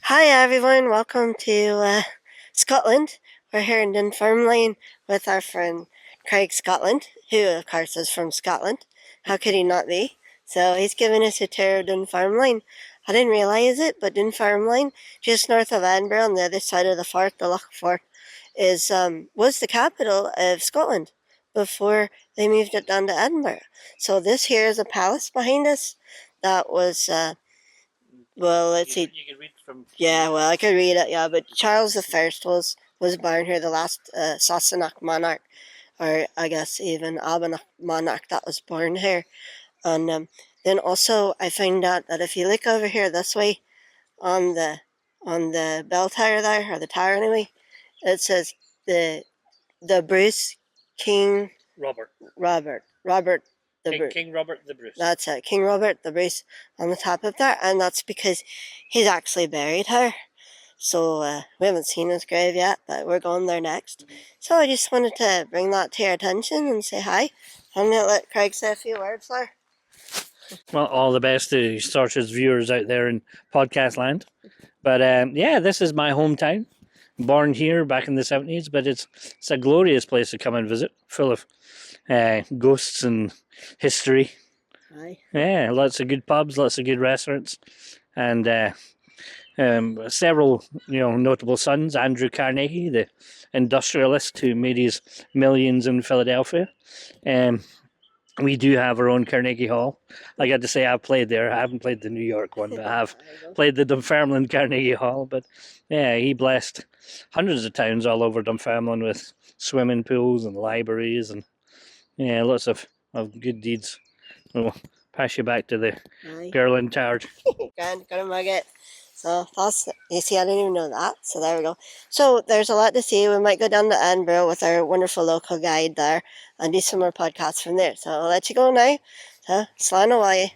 Hi everyone, welcome to Scotland. We're here in Dunfermline with our friend Craig Scotland, who of course is from Scotland. How could he not be? So he's giving us a tour of Dunfermline. I didn't realise it, but Dunfermline, just north of Edinburgh on the other side of the Forth, the Loch Forth, was the capital of Scotland before they moved it down to Edinburgh. So this here is a palace behind us that was well, let's see. You can read from. Yeah, well, I could read it. Yeah, but Charles the First was born here, the last Sassanach monarch, or I guess even Albanach monarch that was born here. And then also I found out that if you look over here this way on the bell tower there, or the tower anyway, it says the Bruce King Robert the Bruce. King Robert the Bruce. That's it, King Robert the Bruce on the top of that, and that's because he's actually buried here. So we haven't seen his grave yet, but we're going there next. So I just wanted to bring that to your attention and say hi. I'm going to let Craig say a few words there. Well, all the best to Saoirse's viewers out there in podcast land. But yeah, this is my hometown. Born here back in the 70s, but it's a glorious place to come and visit, full of ghosts and history. Hi. Yeah, lots of good pubs, lots of good restaurants, and several notable sons. Andrew Carnegie, the industrialist who made his millions in Philadelphia. We do have our own Carnegie Hall. I got to say I've played there. I haven't played the New York one, but I have played the Dunfermline Carnegie Hall. But yeah, he blessed hundreds of towns all over Dunfermline with swimming pools and libraries and yeah, lots of good deeds. We'll pass you back to the girl in charge. Got a Margaret. So that's, you see, I didn't even know that. So there we go. So there's a lot to see. We might go down to Edinburgh with our wonderful local guide there and do some more podcasts from there. So I'll let you go now. So slán away.